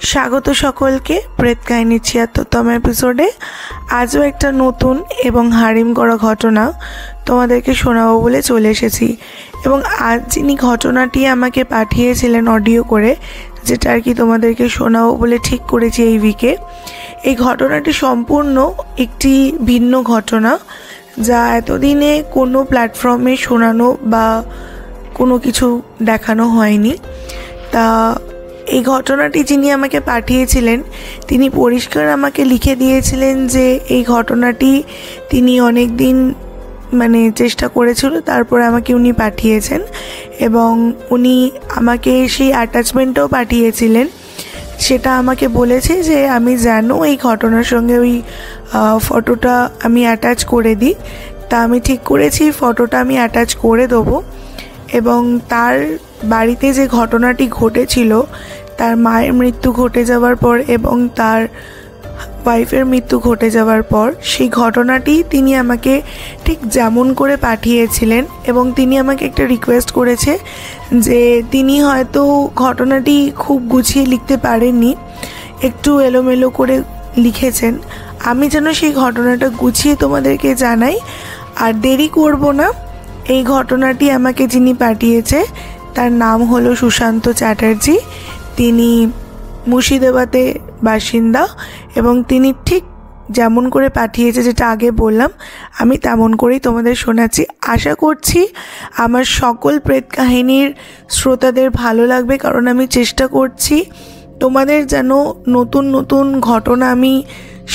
স্বাগত সকলকে প্রেত কাহিনীর ৭৬তম এপিসোডে। আজও একটা নতুন এবং হারিম করা ঘটনা তোমাদেরকে শোনাবো বলে চলে এসেছি। এবং আজ যিনি ঘটনাটি আমাকে পাঠিয়েছিলেন অডিও করে, যেটা আর কি তোমাদেরকে শোনাবো বলে ঠিক করেছি এই উইকে, এই ঘটনাটি সম্পূর্ণ একটি ভিন্ন ঘটনা, যা এতদিনে কোনো প্ল্যাটফর্মে শোনানো বা কোনো কিছু দেখানো হয়নি। তা এই ঘটনাটি যিনি আমাকে পাঠিয়েছিলেন তিনি পরিষ্কার আমাকে লিখে দিয়েছিলেন যে এই ঘটনাটি তিনি অনেক দিন চেষ্টা করেছিল, তারপরে আমাকে উনি পাঠিয়েছেন এবং উনি আমাকে সেই অ্যাটাচমেন্টটাও পাঠিয়েছিলেন। সেটা আমাকে বলেছে যে আমি যেন এই ঘটনার সঙ্গে ওই ফটোটা আমি অ্যাটাচ করে দিই। তা আমি ঠিক করেছি ফটোটা আমি অ্যাটাচ করে দেবো। এবং তার বাড়িতে যে ঘটনাটি ঘটেছিল, তার মায়ের মৃত্যু ঘটে যাওয়ার পর এবং তার ওয়াইফের মৃত্যু ঘটে যাওয়ার পর, সেই ঘটনাটি তিনি আমাকে ঠিক যেমন করে পাঠিয়েছিলেন। এবং তিনি আমাকে একটা রিকোয়েস্ট করেছে যে তিনি হয়তো ঘটনাটি খুব গুছিয়ে লিখতে পারেননি, একটু এলোমেলো করে লিখেছেন। আমি যেন সেই ঘটনাটা গুছিয়ে তোমাদেরকে জানাই। আর দেরি করব না, এই ঘটনাটি আমাকে যিনি পাঠিয়েছে তার নাম হলো সুশান্ত চ্যাটার্জি। তিনি মুর্শিদাবাদে বাসিন্দা এবং তিনি ঠিক যেমন করে পাঠিয়েছে, যেটা আগে বললাম, আমি তেমন করেই তোমাদের শোনাচ্ছি। আশা করছি আমার সকল প্রেত কাহিনীর শ্রোতাদের ভালো লাগবে, কারণ আমি চেষ্টা করছি তোমাদের যেন নতুন নতুন ঘটনা আমি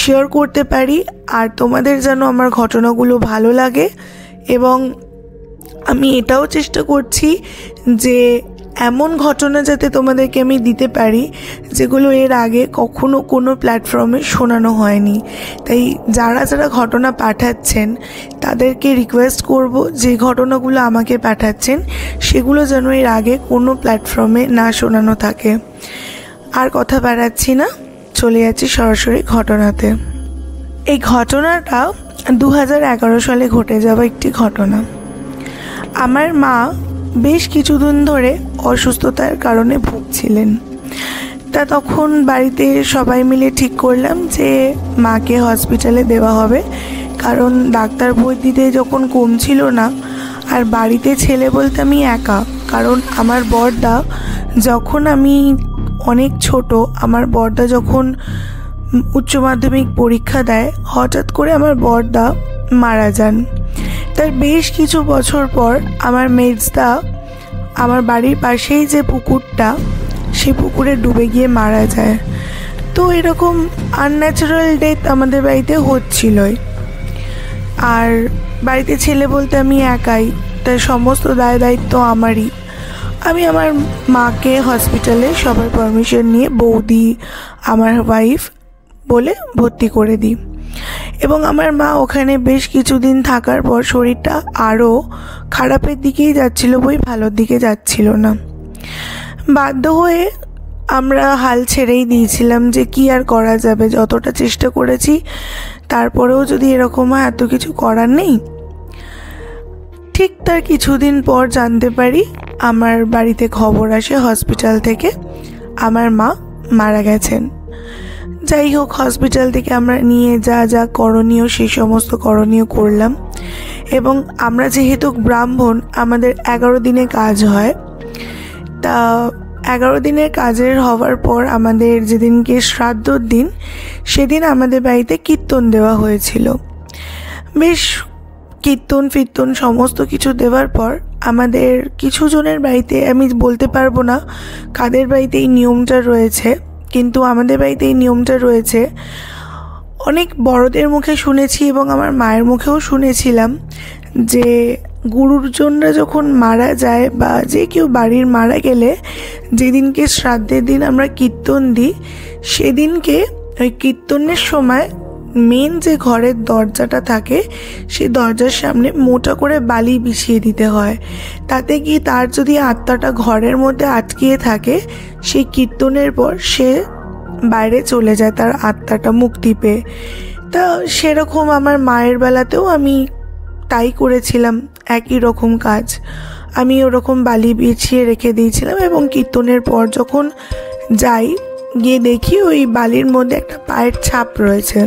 শেয়ার করতে পারি, আর তোমাদের যেন আমার ঘটনাগুলো ভালো লাগে। এবং আমি এটাও চেষ্টা করছি যে এমন ঘটনা যাতে তোমাদেরকে আমি দিতে পারি যেগুলো এর আগে কখনো কোনো প্ল্যাটফর্মে শোনানো হয়নি। তাই যারা যারা ঘটনা পাঠাচ্ছেন তাদেরকে রিকোয়েস্ট করব, যে ঘটনাগুলো আমাকে পাঠাচ্ছেন সেগুলো যেন এর আগে কোনো প্ল্যাটফর্মে না শোনানো থাকে। আর কথা বাড়াচ্ছি না, চলে যাচ্ছি সরাসরি ঘটনাতে। এই ঘটনাটা 2011 সালে ঘটে যাওয়া একটি ঘটনা। আমার মা বেশ কিছুদিন ধরে অসুস্থতার কারণে ভুগছিলেন। তা তখন বাড়িতে সবাই মিলে ঠিক করলাম যে মাকে হসপিটালে দেওয়া হবে, কারণ ডাক্তার বৈদ্যিতে যখন কমছিল না, আর বাড়িতে ছেলে বলতে আমি একা। কারণ আমার বড়দা, যখন আমি অনেক ছোট, আমার বড়দা যখন উচ্চ মাধ্যমিক পরীক্ষা দেয়, হঠাৎ করে আমার বড়দা মারা যান। তার বেশ কিছু বছর পর আমার মেজদা আমার বাড়ির পাশেই যে পুকুরটা, সেই পুকুরে ডুবে গিয়ে মারা যায়। তো এরকম আনন্যাচারাল ডেথ আমাদের বাড়িতে হচ্ছিলই। আর বাড়িতে ছেলে বলতে আমি একাই, তাই সমস্ত দায় দায়িত্ব আমারই। আমি আমার মাকে হসপিটালে সবার পারমিশন নিয়ে বৌদি, আমার ওয়াইফ বলে ভর্তি করে দিই। এবং আমার মা ওখানে বেশ কিছুদিন থাকার পর শরীরটা আরও খারাপের দিকেই যাচ্ছিল, ভালোর দিকে যাচ্ছিল না। বাধ্য হয়ে আমরা হাল ছেড়েই দিয়েছিলাম যে কি আর করা যাবে, যতটা চেষ্টা করেছি তারপরেও যদি এরকম হয়, এত কিছু করার নেই। ঠিক তার কিছুদিন পর জানতে পারি, আমার বাড়িতে খবর আসে হসপিটাল থেকে আমার মা মারা গেছেন। যাই হোক, হসপিটাল থেকে আমরা নিয়ে যা যা করণীয় সেই সমস্ত করণীয় করলাম। এবং আমরা যেহেতু ব্রাহ্মণ, আমাদের 11 দিনে কাজ হয়। তা 11 দিনের কাজের হওয়ার পর আমাদের যেদিনকে শ্রাদ্ধর দিন, সেদিন আমাদের বাড়িতে কীর্তন দেওয়া হয়েছিল। বেশ কীর্তন ফির্তন সমস্ত কিছু দেওয়ার পর আমাদের কিছু জনের বাড়িতে, আমি বলতে পারবো না কাদের বাড়িতে এই নিয়মটা রয়েছে, কিন্তু আমাদের বাড়িতে এই নিয়মটা রয়েছে। অনেক বড়দের মুখে শুনেছি এবং আমার মায়ের মুখেও শুনেছিলাম যে গুরুজনরা যখন মারা যায় বা যে কেউ বাড়ির মারা গেলে, যেদিনকে শ্রাদ্ধের দিন আমরা কীর্তন দিই, সেদিনকে ওই কীর্তনের সময় মেন যে ঘরের দরজাটা থাকে, সেই দরজার সামনে মোটা করে বালি বিছিয়ে দিতে হয়। তাতে কি তার যদি আত্মাটা ঘরের মধ্যে আটকিয়ে থাকে, সেই কীর্তনের পর সে বাইরে চলে যায়, তার আত্মাটা মুক্তি পেয়ে। তা সেরকম আমার মায়ের বেলাতেও আমি তাই করেছিলাম, একই রকম কাজ। আমি ওরকম বালি বিছিয়ে রেখে দিয়েছিলাম এবং কীর্তনের পর যখন যাই গিয়ে দেখি ওই বালির মধ্যে একটা পায়ের ছাপ রয়েছে।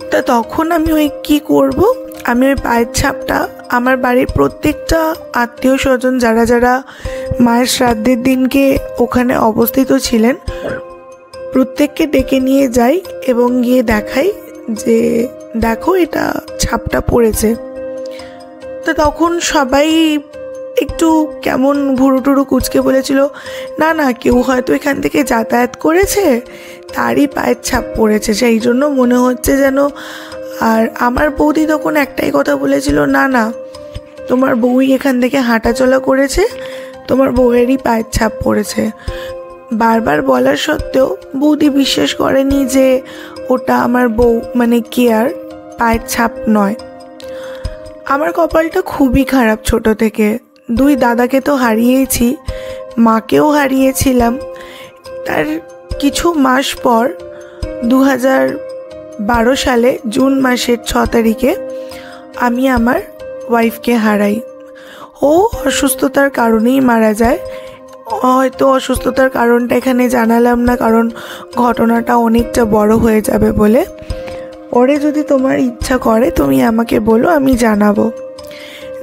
তা তখন আমি ওই কী করব, আমি ওই পায়ের ছাপটা আমার বাড়ির প্রত্যেকটা আত্মীয় স্বজন যারা যারা মায়ের শ্রাদ্ধের দিনকে ওখানে অবস্থিত ছিলেন প্রত্যেককে ডেকে নিয়ে যাই এবং গিয়ে দেখাই যে দেখো এটা ছাপটা পড়েছে। তো তখন সবাই একটু কেমন ভুরু টুরু কুচকে বলেছিল, না না কেউ হয়তো এখান থেকে যাতায়াত করেছে, তারই পায়ের ছাপ পড়েছে, সেই জন্য মনে হচ্ছে যেন। আর আমার বৌদি তখন একটাই কথা বলেছিল, না না তোমার বউই এখান থেকে হাঁটাচলা করেছে, তোমার বউয়েরই পায়ের ছাপ পড়েছে। বারবার বলার সত্ত্বেও বৌদি বিশ্বাস করেনি যে ওটা আমার বউ মানে কেয়ার পায়ের ছাপ নয়। আমার কপালটা খুবই খারাপ। ছোট থেকে 2 দাদাকে তো হারিয়েছি, মাকেও হারিয়েছিলাম। তার কিছু মাস পর 2012 সালে জুন মাসের 6 তারিখে আমি আমার ওয়াইফকে হারাই। ও অসুস্থতার কারণেই মারা যায়। হয়তো অসুস্থতার কারণটা এখানে জানালাম না, কারণ ঘটনাটা অনেকটা বড় হয়ে যাবে বলে। পরে যদি তোমার ইচ্ছা করে তুমি আমাকে বলো, আমি জানাবো।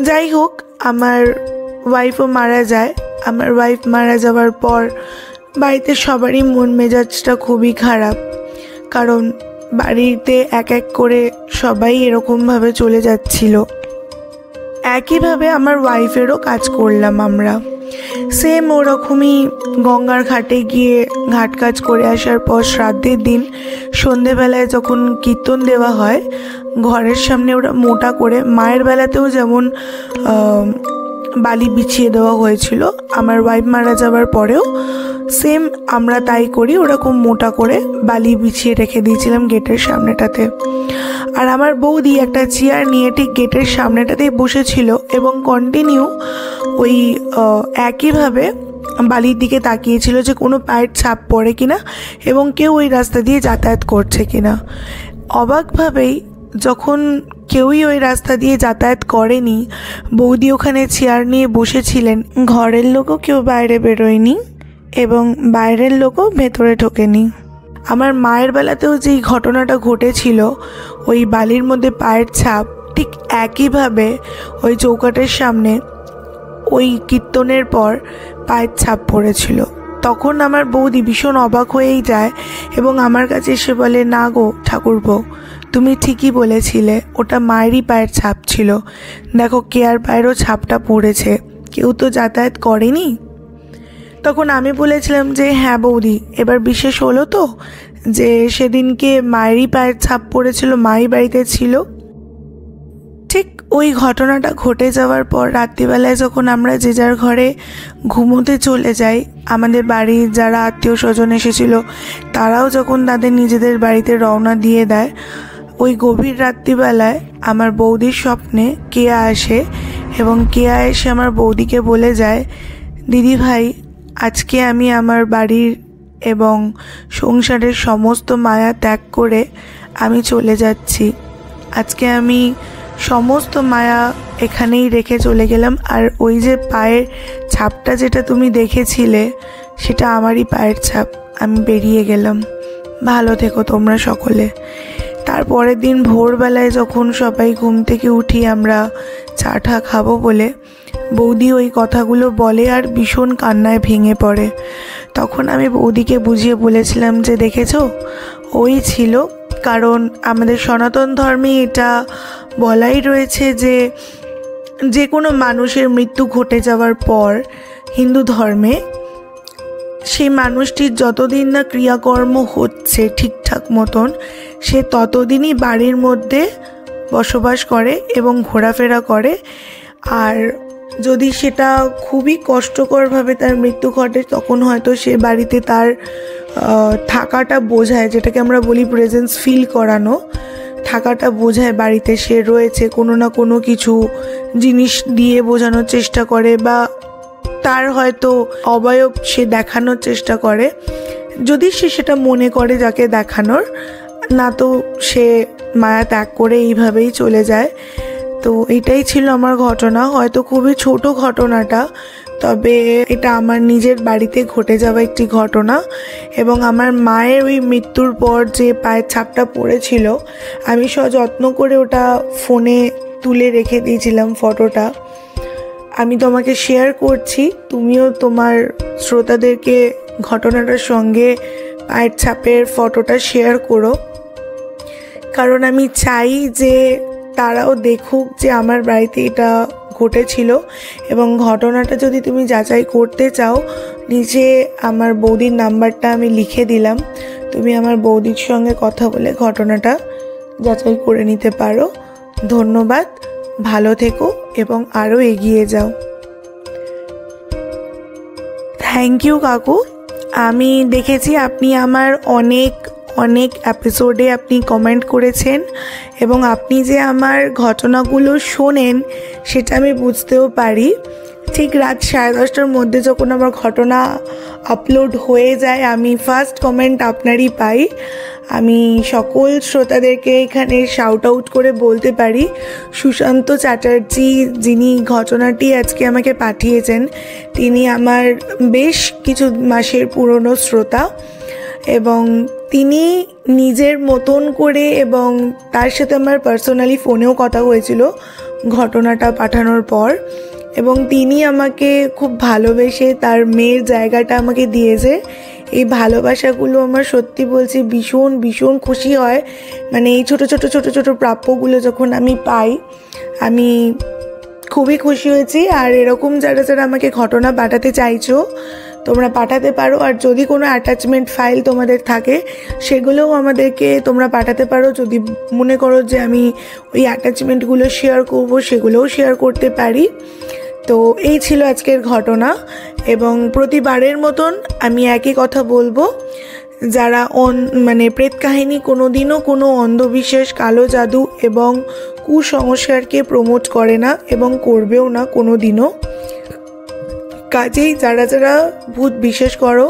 যাই হোক, আমার ওয়াইফও মারা যায়। আমার ওয়াইফ মারা যাওয়ার পর বাড়িতে সবারই মন মেজাজটা খুবই খারাপ, কারণ বাড়িতে এক এক করে সবাই এরকমভাবে চলে যাচ্ছিল। একইভাবে আমার ওয়াইফেরও কাজ করলাম আমরা, সেম ওরকমই গঙ্গার ঘাটে গিয়ে ঘাট কাজ করে আসার পর শ্রাদ্ধের দিন সন্ধেবেলায় যখন কীর্তন দেওয়া হয় ঘরের সামনে, ওরা মোটা করে, মায়ের বেলাতেও যেমন বালি বিছিয়ে দেওয়া হয়েছিল, আমার ওয়াইফ মারা যাওয়ার পরেও সেম আমরা তাই করি, ওরকম মোটা করে বালি বিছিয়ে রেখে দিয়েছিলাম গেটের সামনেটাতে। আর আমার বৌদি একটা চেয়ার নিয়ে ঠিক গেটের সামনেটাতেই বসেছিল এবং কন্টিনিউ ওই একইভাবে বালির দিকে তাকিয়েছিল যে কোনো পায়ের ছাপ পড়ে কিনা এবং কেউ ওই রাস্তা দিয়ে যাতায়াত করছে কিনা। অবাকভাবেই যখন কেউই ওই রাস্তা দিয়ে যাতায়াত করেনি, বৌদি ওখানে চেয়ার নিয়ে বসেছিলেন, ঘরের লোকও কেউ বাইরে বেরোয়নি এবং বাইরের লোকও ভেতরে ঢোকেনি। আমার মায়ের বেলাতেও যেই ঘটনাটা ঘটেছিল, ওই বালির মধ্যে পায়ের ছাপ, ঠিক একইভাবে ওই চৌকাঠের সামনে ওই কীর্তনের পর পায়ের ছাপ পড়েছিল। তখন আমার বৌদি ভীষণ অবাক হয়েই যায় এবং আমার কাছে এসে বলে, না গো ঠাকুরপো, তুমি ঠিকই বলেছিলে, ওটা মায়েরই পায়ের ছাপ ছিল, দেখো কেয়ার পায়েরও ছাপটা পড়েছে, কেউ তো যাতায়াত করেনি। তখন আমি বলেছিলাম যে হ্যাঁ বৌদি, এবার বিশেষ হলো তো যে সেদিনকে মায়েরই পায়ের ছাপ পড়েছিল, মাই বাড়িতে ছিল। ঠিক ওই ঘটনাটা ঘটে যাওয়ার পর রাত্রিবেলায় যখন আমরা যে যার ঘরে ঘুমোতে চলে যাই, আমাদের বাড়ির যারা আত্মীয় স্বজন এসেছিল তারাও যখন তাদের নিজেদের বাড়িতে রওনা দিয়ে দেয়, ওই গভীর রাত্রিবেলায় আমার বৌদির স্বপ্নে কেয়া আসে এবং কেয়া এসে আমার বৌদিকে বলে যায়, দিদি ভাই, আজকে আমি আমার বাড়ির এবং সংসারের সমস্ত মায়া ত্যাগ করে আমি চলে যাচ্ছি। আজকে আমি সমস্ত মায়া এখানেই রেখে চলে গেলাম, আর ওই যে পায়ের ছাপটা যেটা তুমি দেখেছিলে সেটা আমারই পায়ের ছাপ, আমি বেরিয়ে গেলাম, ভালো থেকো তোমরা সকলে। তারপরের দিন ভোরবেলায় যখন সবাই ঘুম থেকে উঠি আমরা চা টা খাবো বলে, বৌদি ওই কথাগুলো বলে আর ভীষণ কান্নায় ভেঙে পড়ে। তখন আমি বৌদিকে বুঝিয়ে বলেছিলাম যে দেখেছো, ওই ছিল, কারণ আমাদের সনাতন ধর্মে এটা বলাই রয়েছে যে যে কোনো মানুষের মৃত্যু ঘটে যাওয়ার পর হিন্দু ধর্মে সেই মানুষটির যতদিন না ক্রিয়াকর্ম হচ্ছে ঠিকঠাক মতন, সে ততদিনই বাড়ির মধ্যে বসবাস করে এবং ঘোরাফেরা করে। আর যদি সেটা খুবই কষ্টকরভাবে তার মৃত্যু ঘটে, তখন হয়তো সে বাড়িতে তার থাকাটা বোঝায়, যেটাকে আমরা বলি প্রেজেন্স ফিল করানো, থাকাটা বোঝায় বাড়িতে সে রয়েছে, কোনো না কোনো কিছু জিনিস দিয়ে বোঝানোর চেষ্টা করে বা তার হয়তো অবয়ব সে দেখানোর চেষ্টা করে, যদি সে সেটা মনে করে যাকে দেখানোর, না তো সে মায়া ত্যাগ করে এইভাবেই চলে যায়। তো এটাই ছিল আমার ঘটনা, হয়তো খুবই ছোট ঘটনাটা, তবে এটা আমার নিজের বাড়িতে ঘটে যাওয়া একটি ঘটনা। এবং আমার মায়ের ওই মৃত্যুর পর যে পায়ের ছাপটা পড়েছিল, আমি সযত্ন করে ওটা ফোনে তুলে রেখে দিয়েছিলাম ফটোটা। আমি তোমাকে শেয়ার করছি, তুমিও তোমার শ্রোতাদেরকে ঘটনাটার সঙ্গে পায়ের ছাপের ফটোটা শেয়ার করো, কারণ আমি চাই যে তারাও দেখুক যে আমার বাড়িতে এটা ঘটেছিল। এবং ঘটনাটা যদি তুমি যাচাই করতে চাও, নিচে আমার বৌদির নাম্বারটা আমি লিখে দিলাম, তুমি আমার বৌদির সঙ্গে কথা বলে ঘটনাটা যাচাই করে নিতে পারো। ধন্যবাদ, ভালো থেকো এবং আরও এগিয়ে যাও। থ্যাংক ইউ কাকু। আমি দেখেছি আপনি আমার অনেক এপিসোডে আপনি কমেন্ট করেছেন এবং আপনি যে আমার ঘটনাগুলো শোনেন সেটা আমি বুঝতেও পারি। ঠিক রাত 10:30টার মধ্যে যখন আমার ঘটনা আপলোড হয়ে যায়, আমি ফার্স্ট কমেন্ট আপনারই পাই। আমি সকল শ্রোতাদেরকে এখানে শাউট আউট করে বলতে পারি, সুশান্ত চ্যাটার্জি যিনি ঘটনাটি আজকে আমাকে পাঠিয়েছেন, তিনি আমার বেশ কিছু মাসের পুরনো শ্রোতা এবং তিনি নিজের মতন করে, এবং তার সাথে আমার পার্সোনালি ফোনেও কথা হয়েছিল ঘটনাটা পাঠানোর পর, এবং তিনি আমাকে খুব ভালোবেসে তার মেয়ের জায়গাটা আমাকে দিয়েছে। এই ভালোবাসাগুলো আমার সত্যি বলছি ভীষণ খুশি হয়। মানে এই ছোট ছোট প্রাপ্যগুলো যখন আমি পাই, আমি খুবই খুশি হয়েছি। আর এরকম যারা আমাকে ঘটনা পাঠাতে চাইছো, তোমরা পাঠাতে পারো। আর যদি কোনো অ্যাটাচমেন্ট ফাইল তোমাদের থাকে, সেগুলোও আমাদেরকে তোমরা পাঠাতে পারো। যদি মনে করো যে আমি ওই অ্যাটাচমেন্টগুলো শেয়ার করব, সেগুলোও শেয়ার করতে পারি। তো এই ছিল আজকের ঘটনা। এবং প্রতিবারের মতন আমি একই কথা বলবো, যারা প্রেত কাহিনী কোনোদিনও কোনো অন্ধবিশ্বাস, কালো জাদু এবং কুসংস্কারকে প্রমোট করে না এবং করবেও না কোনো দিনও। কাজেই যারা ভূত বিশ্বাস করো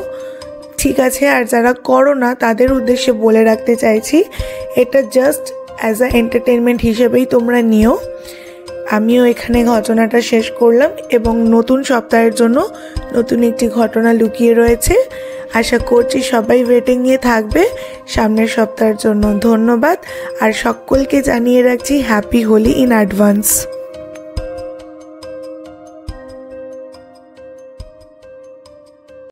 ঠিক আছে, আর যারা করো না তাদের উদ্দেশ্যে বলে রাখতে চাইছি, এটা জাস্ট অ্যাজ আ এন্টারটেনমেন্ট হিসেবেই তোমরা নিও। আমিও এখানে ঘটনাটা শেষ করলাম এবং নতুন সপ্তাহের জন্য নতুন একটি ঘটনা লুকিয়ে রয়েছে। আশা করছি সবাই ওয়েটিংয়ে থাকবে সামনের সপ্তাহের জন্য। ধন্যবাদ, আর সকলকে জানিয়ে রাখছি হ্যাপি হোলি ইন অ্যাডভান্স।